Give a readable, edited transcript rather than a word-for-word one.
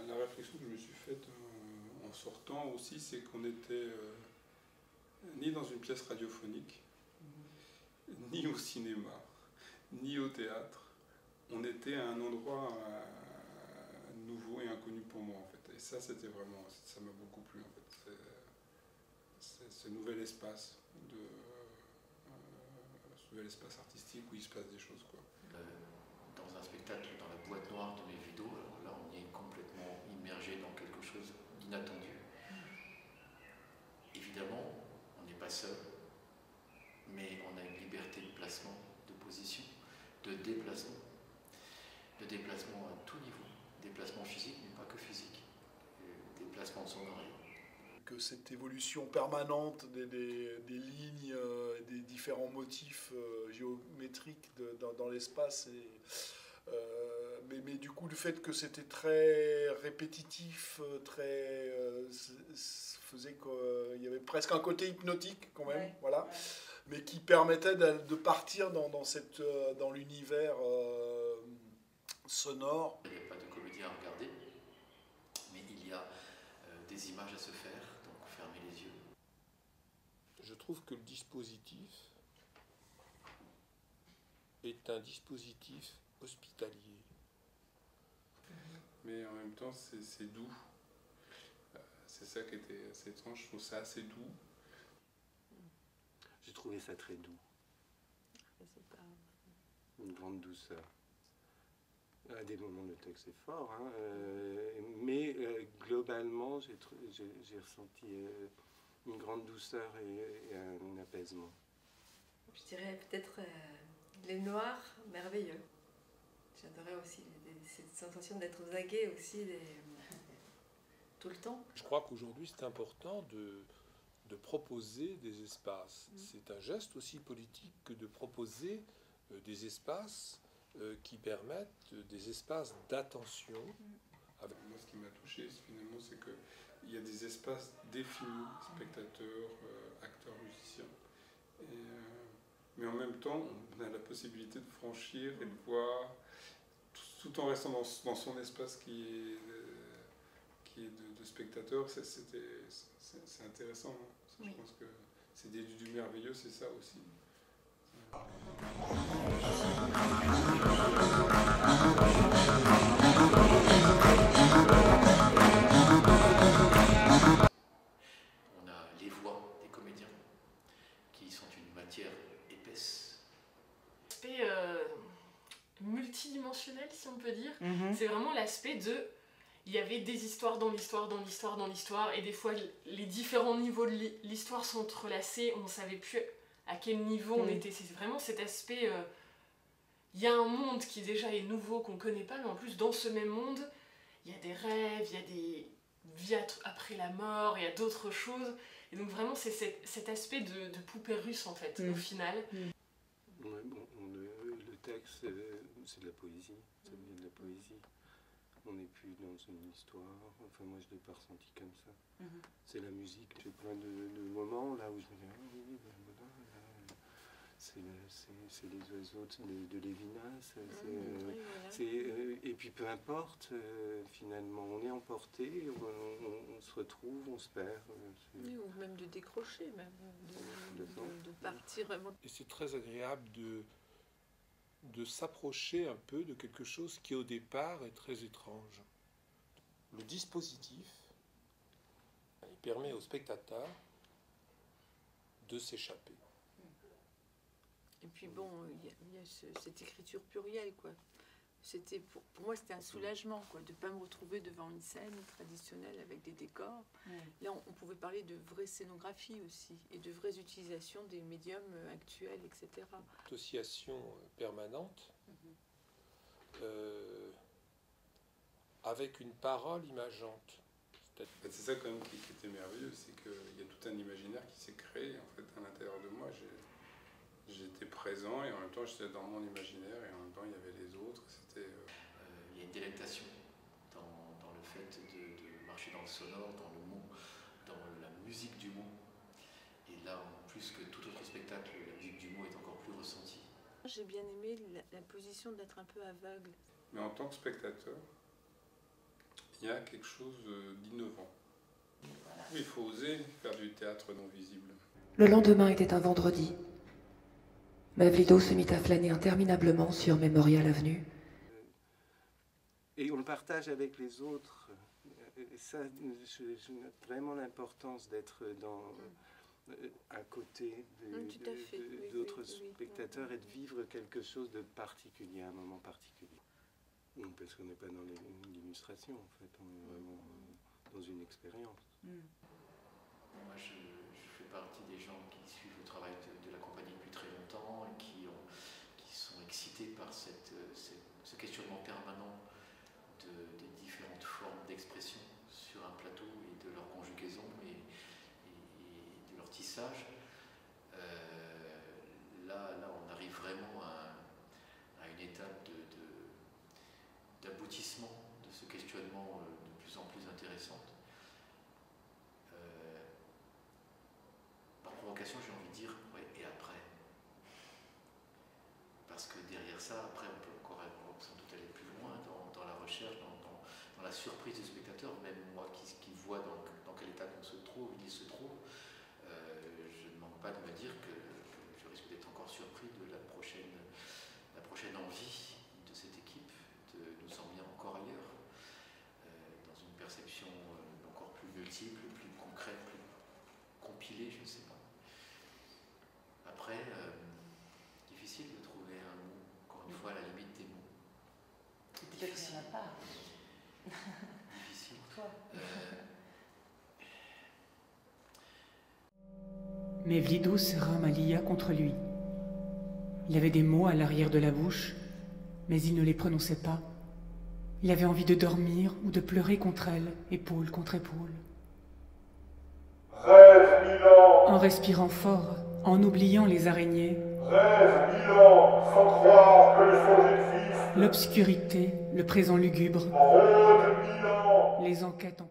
la réflexion que je me suis faite en sortant aussi, c'est qu'on n'était ni dans une pièce radiophonique, ni au cinéma, ni au théâtre. On était à un endroit nouveau et inconnu pour moi en fait. Et ça, c'était vraiment, ça m'a beaucoup plu en fait. C'est ce nouvel espace ce nouvel espace artistique où il se passe des choses quoi. Dans un spectacle, dans la boîte noire de mes vidéos, alors là on est complètement immergé dans quelque chose d'inattendu. Évidemment, on n'est pas seul, mais on a une liberté de placement, de position, de déplacement à tout niveau, déplacement physique, mais pas que physique, déplacement sonore. Que cette évolution permanente des lignes, des différents motifs géométriques dans l'espace, mais du coup le fait que c'était très répétitif, faisait qu'il y avait presque un côté hypnotique quand même, ouais, voilà, ouais. Mais qui permettait de partir dans l'univers sonore. Il n'y a pas de comédien à regarder, mais il y a des images à se faire, donc fermez les yeux. Je trouve que le dispositif est un dispositif hospitalier. Mais en même temps, c'est doux. C'est ça qui était assez étrange, je trouve ça assez doux. J'ai trouvé ça très doux. Une grande douceur. À des moments, le texte est fort, hein, mais globalement, j'ai ressenti une grande douceur et un apaisement. Je dirais peut-être les noirs merveilleux. J'adorais aussi cette sensation d'être aux aguets aussi tout le temps. Je crois qu'aujourd'hui, c'est important de proposer des espaces. C'est un geste aussi politique que de proposer des espaces qui permettent des espaces d'attention. Moi, ce qui m'a touché, finalement, c'est qu'il y a des espaces définis, spectateurs, acteurs, musiciens. Mais en même temps, on a la possibilité de franchir et de voir, tout en restant dans son espace qui est de spectateur. C'est intéressant. Oui. Je pense que c'est du merveilleux, c'est ça aussi. On a les voix des comédiens qui sont une matière épaisse. L'aspect multidimensionnel, si on peut dire, c'est vraiment l'aspect de... Il y avait des histoires dans l'histoire, et des fois les différents niveaux de l'histoire sont entrelacés, on ne savait plus à quel niveau on était. C'est vraiment cet aspect... Il y a un monde qui déjà est nouveau, qu'on ne connaît pas, mais en plus dans ce même monde, il y a des rêves, il y a des vies après la mort, il y a d'autres choses. Et donc vraiment c'est cet aspect de poupée russe en fait, au final. Ouais, bon, le texte, c'est de la poésie, ça vient de la poésie. On n'est plus dans une histoire, enfin moi je l'ai pas ressenti comme ça. C'est la musique, j'ai plein de moments là où je me dis, ah oui, ben voilà, c'est les oiseaux de Lévinas, et puis peu importe, finalement, on est emporté, on se retrouve, on se perd. Oui, ou même de décrocher, même, de partir vraiment. Et c'est très agréable de s'approcher un peu de quelque chose qui au départ est très étrange. Le dispositif, il permet au spectateur de s'échapper. Et puis bon, il y a cette écriture plurielle, quoi. C'était pour moi c'était un soulagement, quoi, de ne pas me retrouver devant une scène traditionnelle avec des décors. Là on pouvait parler de vraie scénographie aussi et de vraies utilisations des médiums actuels, etc. Association permanente avec une parole imageante. C'est ça quand même qui était merveilleux, c'est qu'il y a tout un imaginaire qui s'est créé en fait à l'intérieur de moi. J'étais présent et en même temps j'étais dans mon imaginaire et en même temps il y avait les autres. Il y a une délectation dans le fait de marcher dans le sonore, dans le mot, dans la musique du mot. Et là, plus que tout autre spectacle, la musique du mot est encore plus ressentie. J'ai bien aimé la position d'être un peu aveugle. Mais en tant que spectateur, il y a quelque chose d'innovant. Il faut oser faire du théâtre non visible. Le lendemain était un vendredi. Mavlido se mit à flâner interminablement sur Memorial Avenue. Et on le partage avec les autres. Et ça, je note vraiment l'importance d'être à côté d'autres spectateurs et de vivre quelque chose de particulier, un moment particulier. Parce qu'on n'est pas dans l'illustration, en fait, on est vraiment dans une expérience. Moi, je fais partie des gens qui suivent le travail de la compagnie depuis très longtemps et qui sont excités par ce questionnement permanent des différentes formes d'expression sur un plateau et de leur conjugaison et de leur tissage. Là, on arrive vraiment à une étape d'aboutissement de ce questionnement de plus en plus intéressante. Par provocation, j'ai envie de dire, ouais, et après? Parce que derrière ça, après, on peut encore sans doute aller plus loin dans la recherche, dans la surprise du spectateur, même moi qui vois dans quel état il se trouve, je ne manque pas de me dire que je risque d'être encore surpris de la prochaine envie de cette équipe de nous emmener encore ailleurs, dans une perception encore plus multiple, plus concrète, plus compilée, je ne sais pas. Après, difficile de trouver un mot, encore une fois, à la limite des mots. Peut-être qu'il n'y en a pas. Difficile. Toi. Mevlido serra Malia contre lui. Il avait des mots à l'arrière de la bouche, mais il ne les prononçait pas. Il avait envie de dormir ou de pleurer contre elle, épaule contre épaule. Rêve 1000 ans. En respirant fort, en oubliant les araignées. Rêve 1000 ans, sans croire que le fond existe. L'obscurité, le présent lugubre. Rôde 1000 ans. Les enquêtes en